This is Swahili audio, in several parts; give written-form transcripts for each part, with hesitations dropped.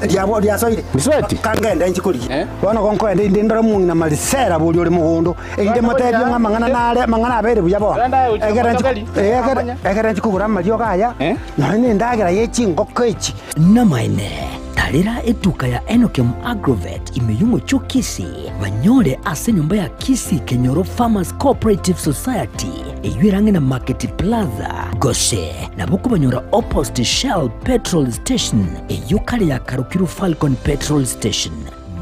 diabo dia soire Misweti kangenda nchikuri wana konko ende ndora mungi na malisera buli oli mugondo inde matedio nga mangana abere buyabo egera nchikugura mario gaya none ndagira yechingoko echi namaine tarira eduka ya Enokem Agrovet imeyungo cho Kisii banyore ase nyumba ya Kisii Kenyoro Farmers Cooperative Society eyurange na Market Plaza Gusii na buku banyora opposite Shell Petrol Station eyukale ya Karukiru Falcon Petrol Station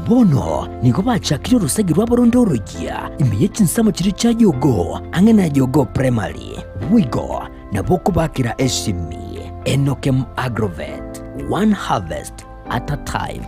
bono niko bachakira urusagi rwaborondorogia imeyeki nsamo kiri cha yogo ange na yogo primary wigo na buku bakira eshimi Enokem Agrovet, one harvest at a time.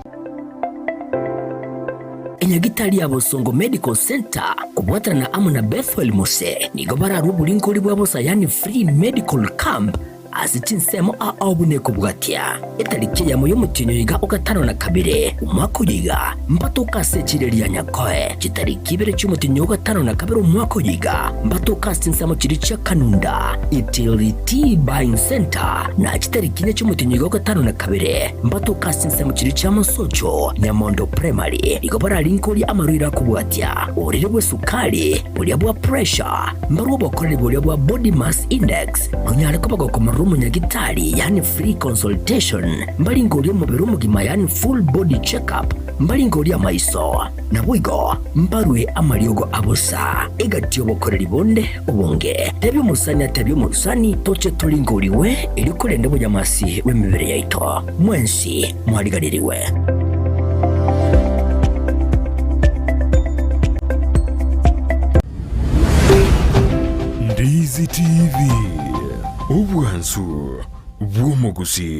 Enyagitali ya Bosongo Medical Center kubwatana na Amuna Bethel Mose nigo bararubu linkoli bwabosa yani free medical camp asitinsemo aabune kubwatia etariki ya moyo mutinyo yiga okatano na kabire umwako yiga mbato kasechireri ya nyakoe kitariki bere cyumutinyo okatano na kabire umwako yiga mbato kastinsamo kiri cya kanunda itility buying center na kitariki ne cyumutinyo yiga okatano na kabire mbato kastinsamo kiri cya Masocho Nyamondo primary nigo bara linkoli amarira kubwatia orire bwe sukari buri bwa pressure mbarubo bakore buri bwa body mass index kunyale ko bagokoma munyagitari yani free consultation mbali ngoli mubero mugima yani full body check-up mbali ngoli amaiso na bwigo mbarwe amariogo abusa egatiyo bokorera ibonde ubonge tebyo musani toche tulingoliwe ilikolende bujamasi w'emibere yaito mwensi mwaligaliriwe Ndizi TV Ubwansu bw'omugusi.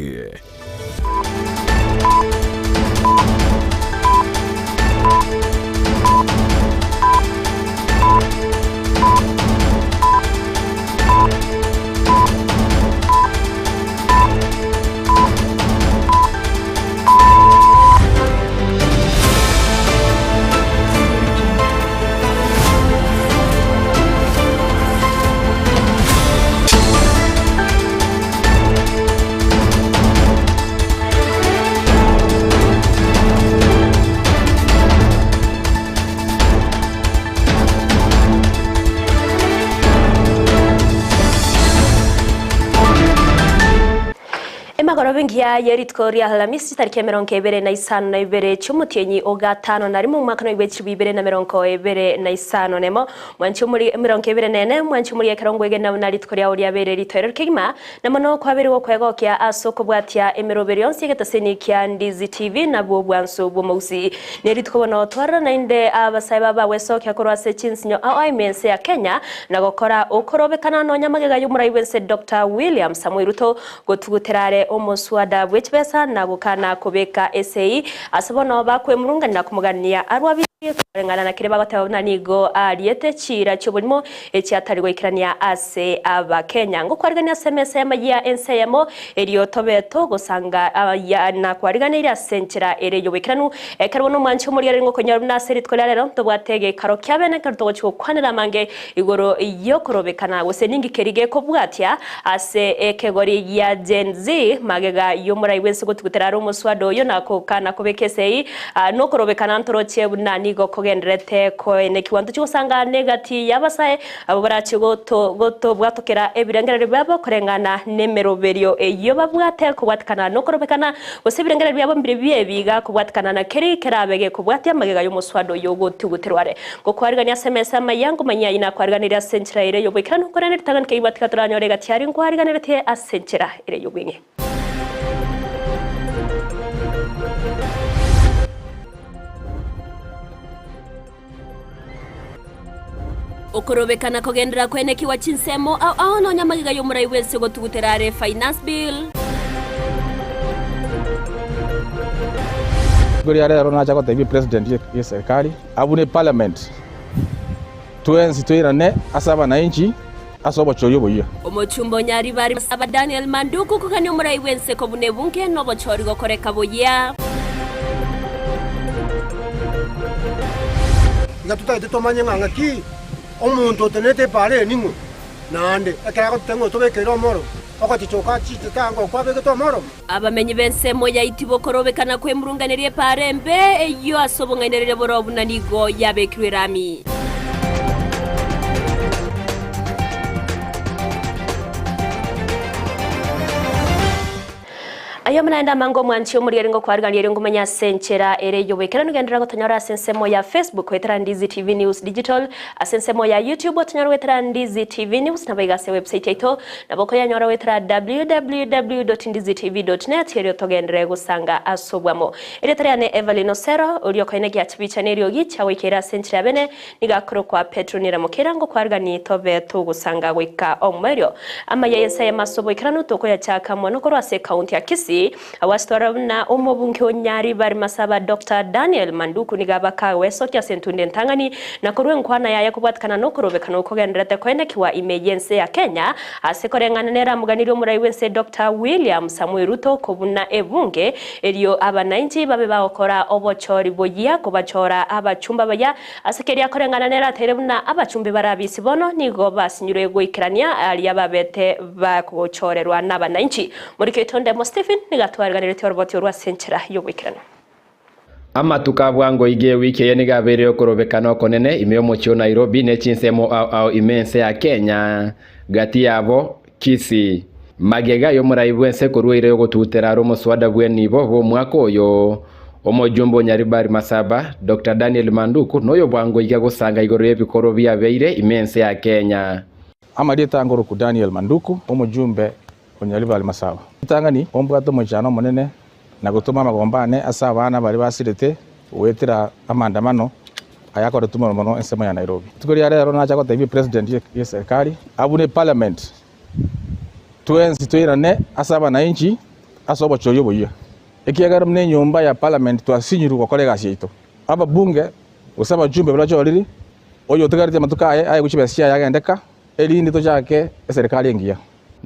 Magorobengia yeritkoria Alhamisi tariki 25 cy'umutienyi ogatano nari mu mwaka w'2025 nemo mwanci muri 24 mwanci muri yakarongwege na naritkoria uri abere ritorero kigima namono kwabere wo kwegokya asoko bwatia emeroberi yonse getaseni kya Ndizi TV na bwo bwanso bw'umusi neritkobono twara nainde abasaiba bawe sokya korwase cinsinyo Eyemo ya Kenya na gukora ukorobekana no nyamagega y'umurayiwense Dr. William Samuel Ruto gotuguterare Muswada bwechbesa na gukana kubeka SAE asabono bakwe murunganira kumugania arwabi ngana na kireba batabona nigo ariete chira cyobulimo ecyatariwe ikirania ase aba Kenya ngo kwarigania SMS Amayia Ensa Eyemo eriyo tobeto gusanga na kwariganira senchira ereyo bikiranu karbono mwanci muri yari ngo konyaruna seritwe rero tobwatege karo kyabene karto cyo kwanira mange igoro iyo korobekana wose ningi kerige ko bwatia ase ekegori ya Gen Z magega yo muri wense go tuguteraro Muswado yo nako kana kubeke SAE no korobekana ntoroche bunani go kogenderete ko ene kiwanto cyosanga negati yabasaye abo barachi goto bwatokera ebirengere byabo korengana nemeroberio iyo babwate ko bwatkana no korobekana bose birengere byabo mbire biga ko bwatkana na keri kerabege ko bwati amagega yo Muswado yo gotuguterware ngo kwariganya SMS amayango manya ina kwariganira senchira ire yo bwikana no korene tagan ke batka turanyo gati ari kwariganira te asenchira ire yo bwinge okorobekana kogendera kwene kiwa chinsemo au no nyamagiga yo murai wese go tuguterare finance bill gori are rona chako tebi president ye serikali abune parliament tuenzi tuirane asaba na inchi asobo choyo boyo omochumbo nyari bari aba Daniel Manduku kukani murai wese ko bune bunke no bochori go koreka boya ngatuta tomanye ngangaki omuntu tenete pare ningu nande akara ko tengo tobekero moro okatichoka chititango kwabeke tomoro abamenyi b'ensemo yaitibwo korobekana kwemurunganirie parembe eyo asobong'ainerere borobu na nigo yabekirwe rami. Ayo mnaenda mango mwanchi omuri ngo kwarganira ngo manya senchera ere yobekera nugendera gotonyora sensemo ya Facebook wetera Ndizi TV News Digital asensemo ya YouTube otonyora wetera Ndizi TV News na baigase website yaito na boko yanyora wetera www.ndizitv.net yero togendere gusanga asobwamo ere tariane Everlyne Osero uri okoine gya chibicha nerio gicha wekera senchera bene nigakoro kwa Petronira mukera ngo kwargani tobe tugusanga weka omwerio Amayia Ensa ya masobo ikranu toko ya chaka mwanoko rwase county ya Kisii awastora na omobunke onyari bari masaba Dr. Daniel Manduku nigabaka wesotya sentunde ntangani na kurwe nkwana yaya kubwatkana no kurobekana ukogenderete kwenekiwa emergency ya Kenya asekorengananera muganiro murai wense Dr. William Samuel Ruto kubuna ebunge eriyo abanainji babe bakora obochori bogia kubachora abachumba baya asekeria korengananera terebuna abachumbe barabisi bono nigo basinyure goikirania ali ababete bakuchorerwa n'abanainji muri ketonde mo Stephen nigatwarganire teorboti rwa senchera yobwikirana amatukabwango ige wiki ye nigabere okorobekana okonene imeomochio Nairobi nechinsemo au imense ya Kenya gati yabo Kisii magega yo muraibwense korwire yogotutera romo swada bwenibo bo mwaka oyo omojumbo nyaribari masaba Dr. Daniel Manduku noyo bwango ige gusanga igoro yebikoro byabeire imense ya Kenya amadeta ngoro ku Daniel Manduku omojumbe onyaribari masaba tangani ombwato mojano monene na gutuma magombane asa abana bari basirete wetira amandamano ayakora tuma mono ensemo ya Nairobi tukuri rero nacha ko TV president ya serikali abune parliament tuenzi tuirane asaba na inchi asobo choyo boya ekiagara mne nyumba ya parliament twasinyiru ko kolega shito aba bunge usaba jumbe bulacho riri oyo tugarite matuka aye guchibesia yagendeka elindi to chake serikali engia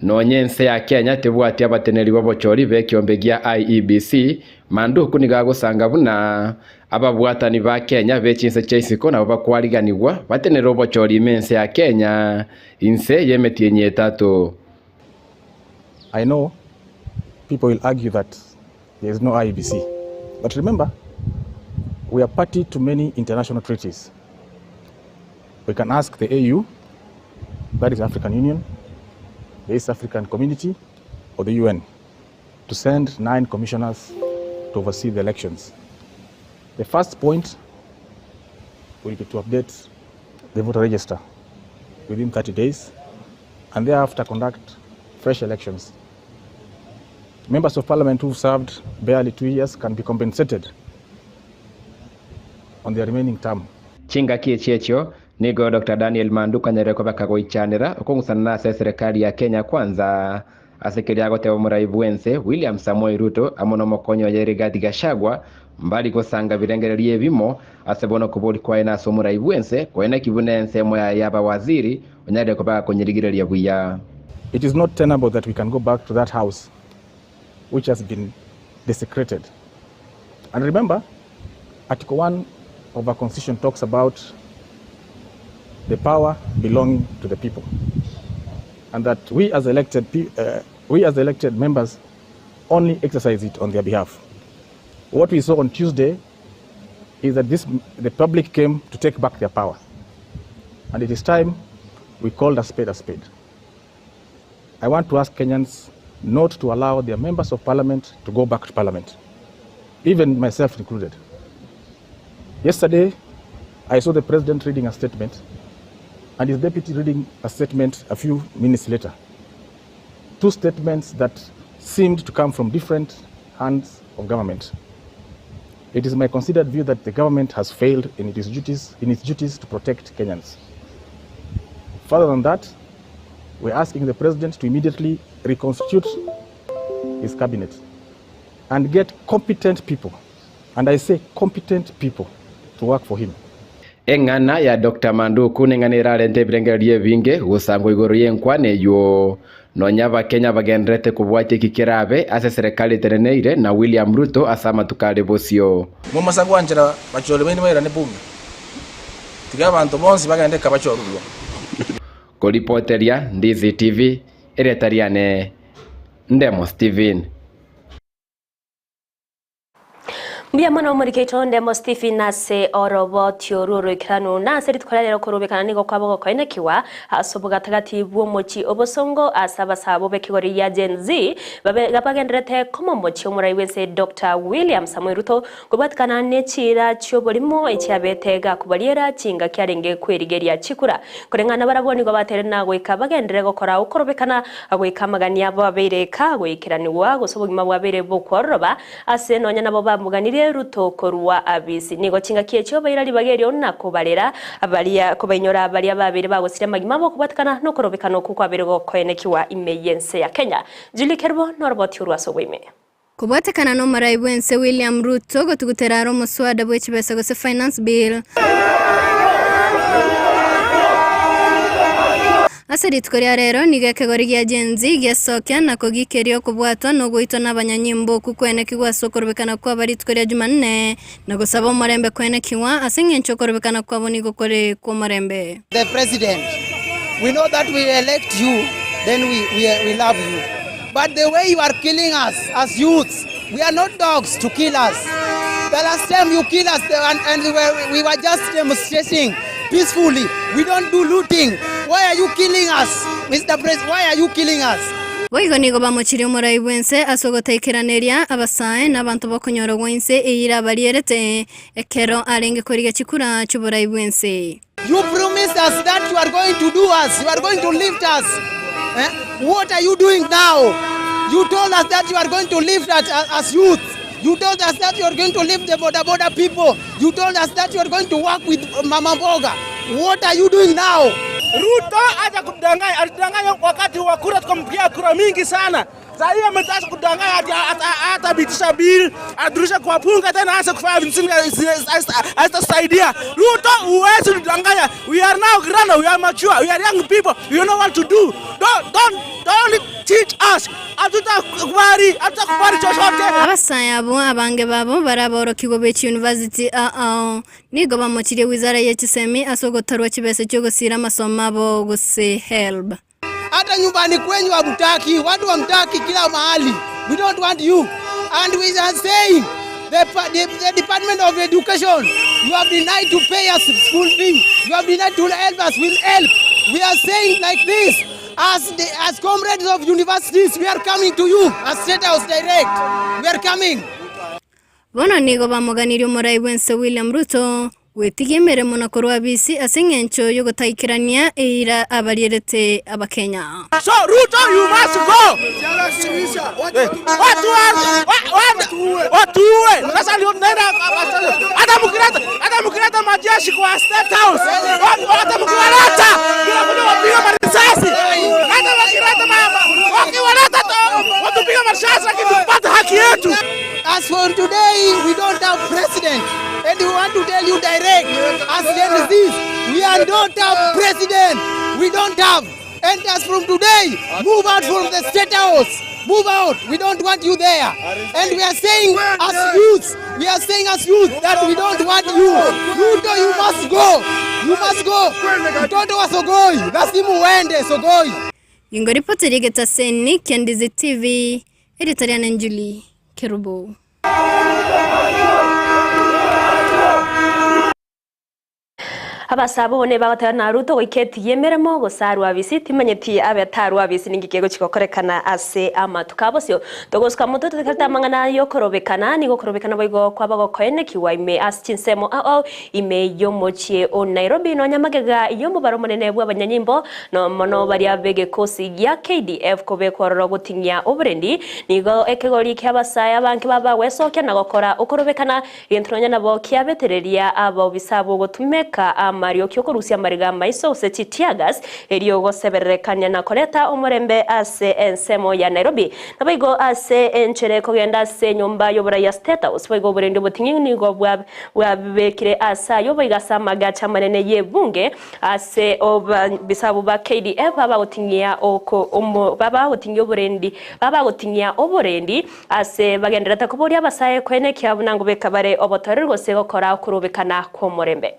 nonyense ya Kenya tebwati abateneri bobochori bekyombegia IEBC Manduku nigagusanga buna ababwatani ba Kenya bechinse cheisiko na bakwariganirwa bateneri bobochori imense ya Kenya inse yemetie nyetatu. I know people will argue that there is no IEBC, but remember we are party to many international treaties. We can ask the AU, that is African Union, the East African Community, or the UN to send 9 commissioners to oversee the elections. The first point will be to update the voter register within 30 days and thereafter conduct fresh elections. Members of Parliament who served barely 2 years can be compensated on their remaining term. Chinga kiechechyo nigo Dr. Daniel Manduku anyereko bakagoichanira okongusana na serikali ya Kenya kwanza asekeria goteba muraibwense William Samuel Ruto amono mokonyo yeri Rigathi Gachagua mbali gusanga birengererie bimo asebono kubuli kwa ina so muraibwense kwena kibunense moya yaba waziri onyareko bakonyirigireria buya. It is not tenable that we can go back to that house which has been desecrated. And remember, Article 1 of our Constitution talks about the power belonging to the people, and that we as elected members only exercise it on their behalf. What we saw on Tuesday is that the public came to take back their power, and it is time we called a spade a spade. I want to ask Kenyans not to allow their members of parliament to go back to parliament, even myself included. Yesterday, I saw the president reading a statement and his deputy reading a statement a few minutes later. 2 statements that seemed to come from different hands of government. It is my considered view that the government has failed in its duties to protect Kenyans. Further than that, we're asking the president to immediately reconstitute his cabinet and get competent people, and I say competent people, to work for him. Engana ya Dr. Manduku nenganira rente birengerie binge gusango igoro yenkwane yo nonyaba Kenya bagendrete kubwate kikirabe ase serikali tereneire na William Ruto asama tukale bosio mu masagwanjira bachole bene bayira ne bunge tiga abantu bonsi bagendeka bachorulwa ko reporteria Ndizi TV eretariane Ndemo Steven. Mbia mwana umurikeito Ndemo Stephen nase orobo tioruru ikiranu nase ritwararero kurubikana nigo kwabo koinekiwa asobo gatagati bwomochi obosongo asaba sabo bekigori ya Gen Z bagenderete komo mochi umurai wese Dr. William Samuel Ruto kubatkana nechira cyoborimo ecyabetega kubaliera cinga kyarenge kwerigeria chikura kurengana baraboni go batere nago ikabagendere gukora ukorobekana agwikamagania babereka gwikiraniwa gusobogima bwabere bokoroba ase nonya nabo bamuganire Ruto korwa abisi nigo cinga kiyecho bayirari bagerio nako barera abalia kubainyora abalia babiri bagosire magima bo kubatkana no korobekano kuko abirego koenekiwa imeyense ya Kenya Julie Kerbo norboti urwasogwime kubatekana no maraibu ense William Ruto gotuguteraro muswada bw'ekibesa gose finance bill Aseri tukoria rero niga kegori gya Gen Z gesokya nako gikerio kubwatwa no guitwa n'abanyanyimbo kukwenekirwa sokorobekana kwa bari tukoria Jumanne na gusaba umurembe kwenekirwa asengencho korobekana kwa boni gukore ku murembe. The president, we know that we elect you, then we love you. But the way you are killing us as youths, we are not dogs to kill us. The last time you killed us and we were just demonstrating peacefully. We don't do looting. Why are you killing us? Mr. President, why are you killing us? Boigo nigo bamuchiri umurai wense asogotaikiraneria abasae n'abantu bakonyoro wense eira barierete ekero arenge koriga chikura chuburai wense. You promised us that you are going to do us. You are going to lift us. What are you doing now? You told us that you are going to lift us as youth. You told us that you are going to lift the border people. You told us that you are going to work with Mama Mboga. What are you doing now? Ruto acha kudanganya, alidanganya wakati wa kura tukampigia kura mingi sana. Sasa hiyo ametaka kudanganya hata bitisha bill, adrusha kwa punga tena anza kufanya vitu asitasaidia. Ruto uwezi kudanganya. We are now grown, we are mature, we are young people. You know what to do. Don't teach us. Hatutakubali chochote. Abasaya abo abange babo baraboro kigo bechi university nigo bamuchire wizara y'ekisemi asogotarwa kibese cyo gusira amasomo abo guse help. Hata nyumbani kwenyu hamtaki, watu hamtaki kila mahali. We don't want you. And we are saying the Department of Education, you have denied to pay us school fee. You have denied to help us with help. We are saying like this, as comrades of universities, we are coming to you as State House direct. We are coming. Bono nigo bamuganiri umurai wense William Ruto wetigemere mona korwa bisi asengencho yogotaikirania eira abarierete abakenya. So Ruto, you must go. Watuwe. Sasa leo nenda hata mkileta majeshi kwa State House. Hata mkileta bila kupiga marisasi. Hata wakileta wakiwaleta watupiga marisasi lakini tupate haki yetu. As for today, we don't have president. And we want to tell you direct, as Gen Z, we are not a president. We don't have. And as from today, move out from the State House. Move out. We don't want you there. And we are saying as youths, that we don't want you. Ruto, you must go. You must go. Mtoto wa Sogoi, lazima uende Sogoi. Ingo ripoti rigeta seni Ndizi TV, editorial Julie Kerubo. Abasabo ne bagatana Ruto goiketi yemeremo gosarwa visiti manyeti abetarwa visi ningikego chikokorekana ase amatukabosyo togoska moto tekalta mangana yokorobekana nigo korobekana boigo kwabago koenekiwa ime aschinsemo ime yomochie o Nairobi no nyamagega yombo baromonene bw'abanyanyimbo no mono baria bege kosi ya KDF kobe kororo gotinya obrendi nigo ekegori kyabasaya banki baba wesokya nagokora okorobekana yentronya nabo kyabetereria abo bisabo gotumeka Mario Kyoko Rusia Mariga Maiso Seti Tiagas Erio Goseberekanya na koleta umurembe ase ensemo ya Nairobi Nabaigo ase enchere kogenda se nyumba yobora ya State House Baigo burendi butingi nigo bwabekire asa yoboiga samaga chamanene ye bunge ase oba bisabu ba KDF baba gotingia oko baba gotingi oburendi baba gotingia oburendi ase bagendera takuboria basaye kwene kyabunango bekabare obotorergo se gokora kurubikana ko murembe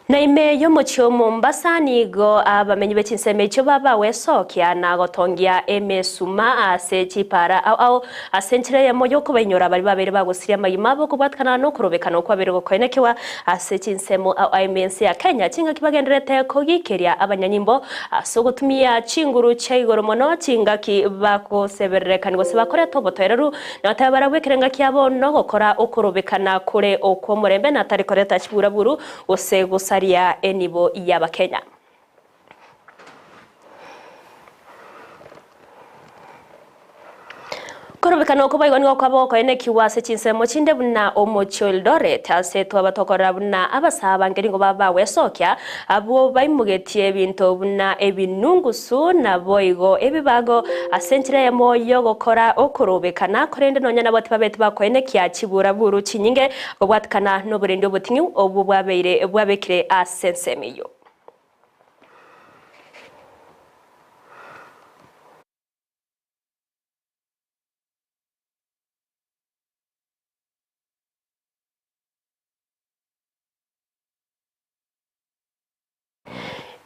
Na ime yomochio Mombasa nigo abamenyi bechinseme cyo baba wesokia na gotongia emesuma ase chipara au asenchire ya moyo kubenyora bari babere bagosiria mayimabo kubatkana no kurobekana kwa bere gokoenekewa ase chinsemo au imensi ya Kenya chinga kibagenderete kogikeria abanyanyimbo asogotumia chinguru chaigoro mono chinga ki bako sebereka ngo sebakore tobotoereru na tabara wekerenga kyabo no gokora okurobekana kure okomorembe na tarikoreta chiburaburu ose gusaria enibo y'Abakenya. Korobekano kubaigwa nigo kwabo koene kiwase chinsemo chinde buna omocho Eldoret ase twabatokora buna abasaba ngeri ngo baba wesokia abo baimugetie bintu buna ebinungusu na boigo ebibago asenchire ya moyo gokora okorobekana korende nonya naboti babeti bakoene kya chibura buru chinyinge obwatkana no burende obutinyu obu bwabeire bwabekire asensemiyo.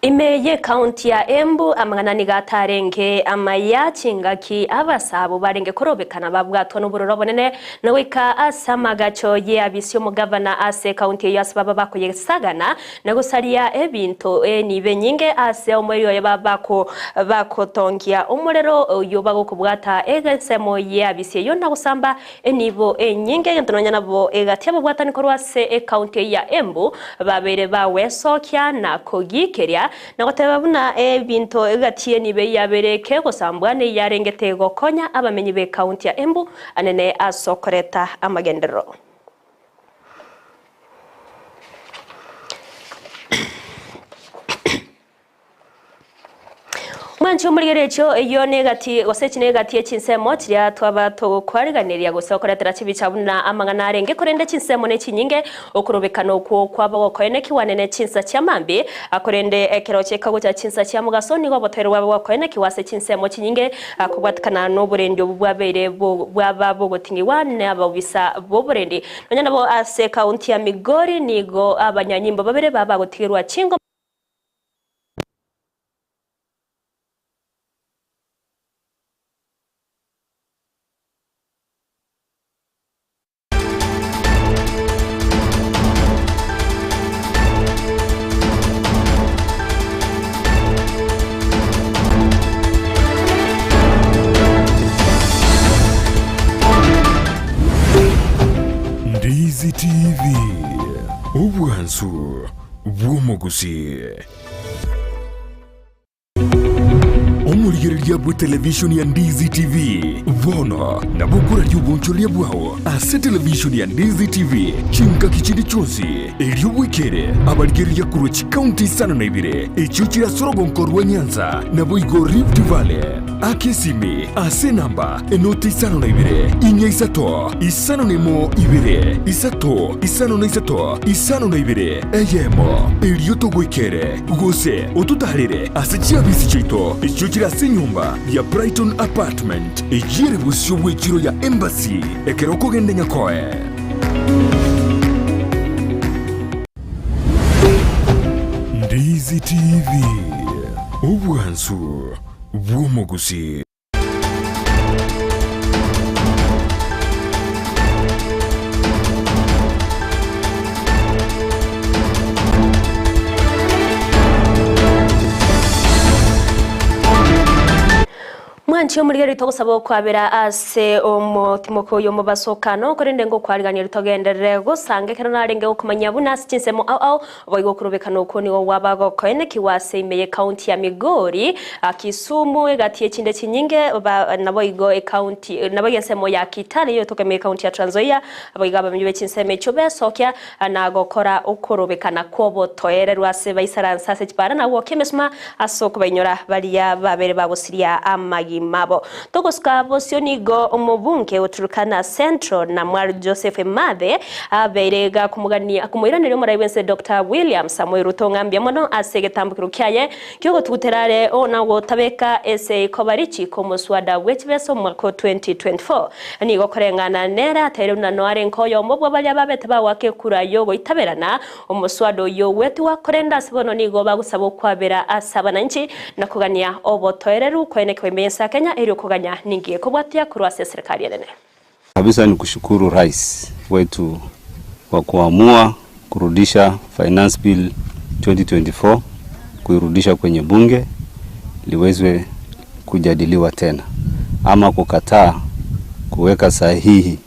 Imeye county ya Embu amangana gatarenge Amayia chingaki abasabo barenge korobekana babwatwa n'uburoro bonene no wika asamagacho ye abisyo mu governor ase county ya Sibaba bakoye sagana na gusaria ebinto nibe nyinge ase omuriyo yabako bakotongia umurero yo bagokubwata egesemo ye abisye yo na gusamba enibo nyinge ntononya nabo egatia babwata nikorwase county ya Embu babere bawesokia na kogikeria na gotebabuna ebinto egatie nibe yabereke gosambwane yarengete gokonya abamenyi be county ya Embu anene asokoreta amagendero. Mwanchi umurigerecho iyo negati gosechi negati chinsemo tya twabato kwariganiria gusokoretera chibicabuna amangana arenge korende chinsemo ne chinyinge okurobekano kwo kwabo koene kiwanene chinsa chamambi akorende ekeroche kago cha chinsa cha mugasoni go boterwa bo koene kiwase chinsemo chinyinge akubwatkana no burende bwabere bwaba bogotingi wane ababisa bo burende nonya nabo ase county ya Migori nigo abanyanyimbo babere baba gotirwa chingo Ndizi TV obwansu bw'omugusi omurigereria bwa television ya Ndizi TV bono na bukura ry'ubuncholia bwawo ase television ya Ndizi TV chinka kichindi chonsi elio wikere abarigereria kurochi county sana na ibire echo kirasorogo nkorwa Nyanza na boigo Rift Valley akesimi ase namba enoti sana na ibire inya isato isano nemo ibire isato isano na isato isano na ibire Eyemo elio togwikere gose otutarire ase chiabisi chito echo kirase nyumba ya Brighton Apartment ejire busyo bwekiro ya Embassy ekeroko gende nyakoe Ndizi TV obwansu bw'omugusi. Mwanchi umurigeri togosaba kwabera ase omotimoko yo mubasokano korende ngo kwariganira togendere gusange kana narenge ukumanya bunasi chinsemo au boigo kurubekano ko niwo wabago koene kiwase imeye county ya Migori Kisumu egatie chinde chinyinge naboigo county naboyensemo ya Kitale yo tokeme county ya Trans Nzoia aboiga abamyibe chinseme chobe sokya na gokora ukurubekana kobo toererwa se baisaransa se chipara na wo kemesma asoko bainyora baliya babere bagosiria amagi mabo togoska bosionigo omubunke uturukana Central na Mwar Joseph Mathe aberega kumugania kumuiranira muraibense Dr. William Samuel Ruto ngambia mono asegetambukiro kyaye kyogo tuguterare ona gotabeka ese kobarichi komuswada wechibeso mwako 2024 nigo korengana nera teruna noare nkoyo mobwa balya babete bawake kura yogo itaberana omuswado yo wetu wakorenda sibono nigo bagusaba kwabera asaba nanchi na kugania obotoereru kwene kwembensa Kenya eri kuganya ningie kubwatia kurwase serikali yene kabisa. Ni kushukuru rais wetu kwa kuamua kurudisha finance bill 2024 kuirudisha kwenye bunge liwezwe kujadiliwa tena ama kukataa kuweka sahihi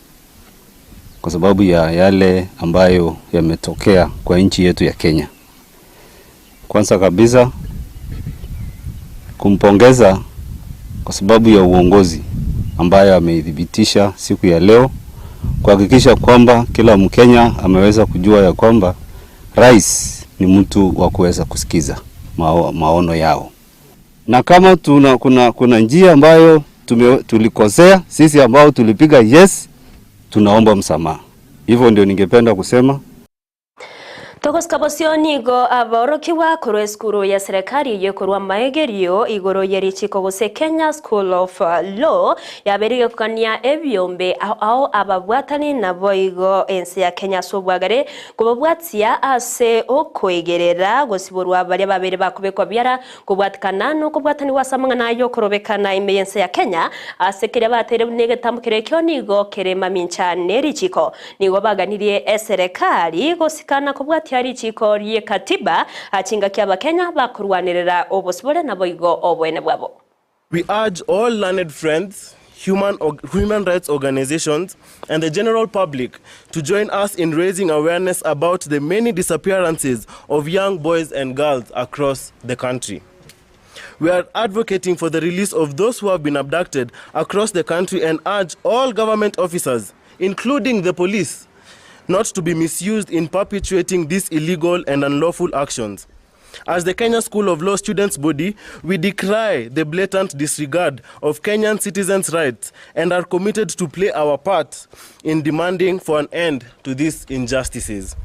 kwa sababu ya yale ambayo yametokea kwa nchi yetu ya Kenya. Kwanza kabisa kumpongeza kwa sababu ya uongozi ambayo ameidhibitisha siku ya leo, kuhakikisha kwamba kila Mkenya ameweza kujua ya kwamba rais ni mtu wa kuweza kusikiza maono yao. Na kama kuna njia ambayo tulikosea, sisi ambao tulipiga yes, tunaomba msamaha. Hivyo ndio ningependa kusema. Tokos kabosionigo aborokiwa kureskuru ya serikali yekorwa maegerio igoro yerichiko gose Kenya School of Law yaberige kukania ebyombe ao ababwatani na boigo ensi ya Kenya sobwagare kubabwatia ase okwegerera gosiborwa bari babere bakubekwa byara kubwatikana no kubwatani wasamanga nayo korobekana imeyense ya Kenya asekere batere nege tambukire kyonigo kerema mincha nerichiko nigo baganirie serikali gosikana kubwatia chiko rie katiba achinga kyaba Kenya bakurwanirira obosibole na boigo obwene bwabo. We urge all learned friends, human rights organizations and the general public to join us in raising awareness about the many disappearances of young boys and girls across the country. We are advocating for the release of those who have been abducted across the country and urge all government officers, including the police, not to be misused in perpetuating these illegal and unlawful actions. As the Kenya School of Law students body, we decry the blatant disregard of Kenyan citizens' rights and are committed to play our part in demanding for an end to these injustices.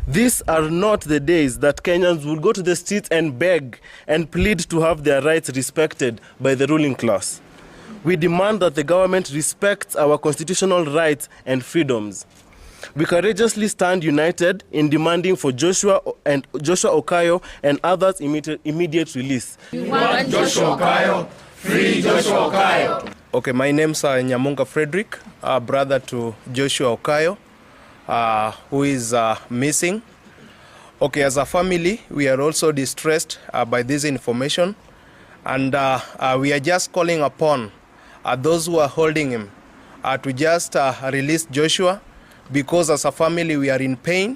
These are not the days that Kenyans will go to the streets and beg and plead to have their rights respected by the ruling class. We demand that the government respects our constitutional rights and freedoms. We courageously stand united in demanding for Joshua Okayo and others' immediate release. We want Joshua Okayo, free Joshua Okayo. Okay, my name's Nyamunga Frederick, brother to Joshua Okayo, who is missing. Okay, as a family, we are also distressed by this information, and we are just calling upon those who are holding him to just release Joshua. Because as a family we are in pain.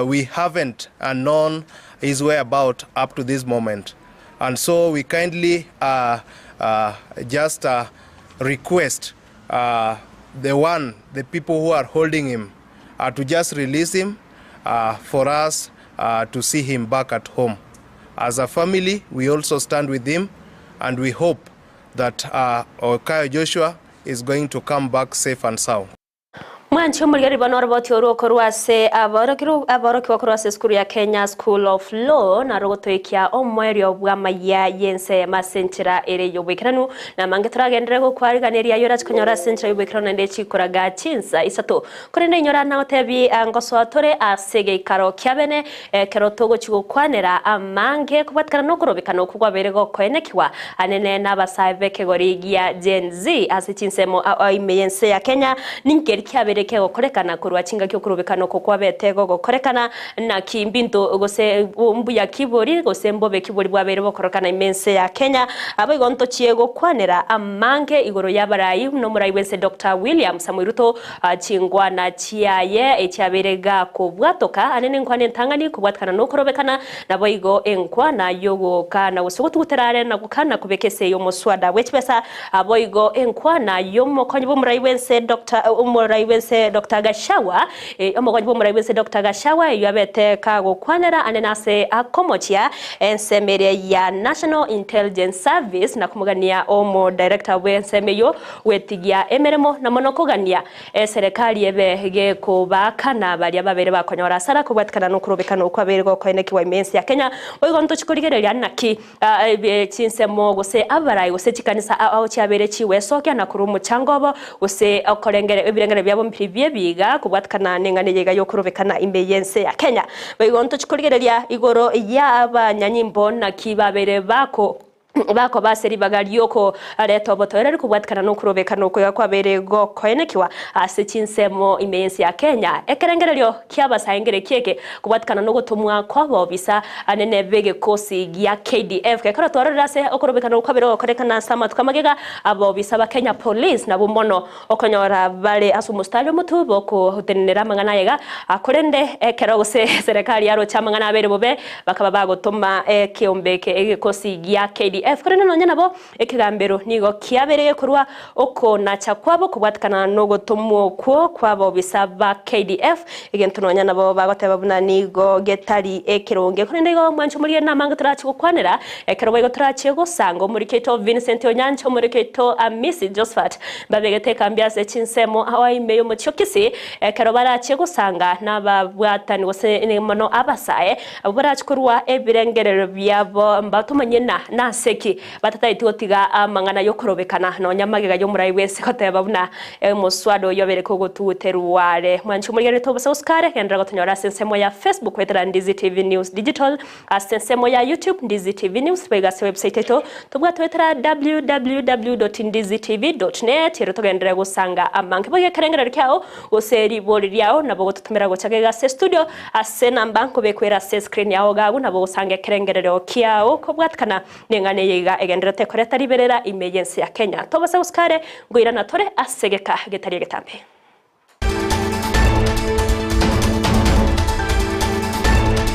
We haven't known his whereabouts up to this moment, and so we kindly just request the people who are holding him to just release him for us to see him back at home. As a family, we also stand with him, and we hope that Okayo Joshua is going to come back safe and sound. Mwancho mulgari banoroboti orokorwase aborokiwakorwase skuru ya Kenya School of Law na rogotoikia omwerio bwamaya yense masenchira ere yobekiranu na mangetragendere gokwariganiria yora chikonyora senchira yobekiranu nde chikoraga chinsa isato kurende inyora na otebi angoswatore asege ikaro kyabene kerotogo chigokwanera amange kubatkana no kurobekano kugwaberego kwenekiwa anene n'abasabe kegorigia Gen Z asichinsemo imeyense ya Kenya ninkeri kyabere kego korekana kurwa chinga kyo kurubekano ko kwabetego gokorekana na kimbinto gose mbuya kibori gose mbobe kibori bwabere bokorekana imense ya Kenya abo gonto chiego kwanera amange igoro yabarayi no muraiwense Dr. William Samuel Ruto chingwa na chiaye echaberega ko bwatoka anene nkwane ntangani kubwatkana no kurobekana nabo igo enkwana yogo kana gosogotu guterare na gukana kubekese yo muswada wechbesa abo igo enkwana yo mokonyi bo muraiwense Dr. umuraiwense Dr. Gashawa omogonyi bo muraibu se Dr. Gashawa yabete kago kwanera anenase akomochia ensemere ya National Intelligence Service na kumugania omo director we ensemeyo wetigia emeremo na monokogania serikali ebe kubaka na bali ababere bakonyora sara kubwatikana no kurobekana uko abere gokoeneki wa imensi ya Kenya oigo ntuchikurigereria naki chinsemo gose abarai gose chikanisa ao chiabere chiwe sokya na kuru muchangobo gose okorengere ebirengere byabo mpibye biga kubwatikana nengane yega yo kurobekana imeyense ya Kenya oigo ntuchikurigereria igoro ya abanyanyimbo na kibabere bako baseri bagalioko leto botorere kubwatikana no kurobeka no kuya kwabere go koenekiwa asichinsemo imensi ya Kenya ekerengerero kyabasangere kieke kubwatikana no gutumwa kwabo bisa anene bege kosi ya KDF kekara twararase okurobeka no kwabere okorekana sama tukamagega abo bisa ba Kenya Police na bumono okonyora bale asumustalo mutubo ko hutenera mangana yega akorende ekero gose serikali yaro chamangana abere bobe bakaba bagotuma kiombeke ege kosi ya KDF kurene no nyana bo ekigambero nigo kiabereye kurwa oko na chakwabo kubwatikana no gotumwo kwabo bisaba KDF egento no nyana bo bagoteba buna nigo getari ekironge kurene go mwancho muri na manga turachi gukwanera ekero bo turachi gusanga muri keto Vincent Onyancho muri keto Miss Josephat babegete kambiase chinsemo awaimeyo mu Kisii ekero barachi gusanga nababwatani gose ne mono abasaye aburachi kurwa ebirengerero byabo mbatumanyena na seki batataiti otiga amangana yo kurobekana no nyamagega yo murai wese koteba buna muswado yobere ko gututeruware mwanchu muri reto Oscar kendra gotonyora sensemo ya Facebook wetera Ndizi TV News Digital asensemo ya YouTube Ndizi TV News pega website eto tubwa twetera www.ndizitv.net ero togendera gusanga amanke boge karengera ryao oseri boli ryao nabo gututumira gochagega se studio asena mbanko bekwera se screen yao gabu nabo gusanga kerengerero kyao ko bwatkana nengane yega egendera tekoreta liberera emergency ya Kenya tobasa uskare ngwira na tore asegeka getari getambe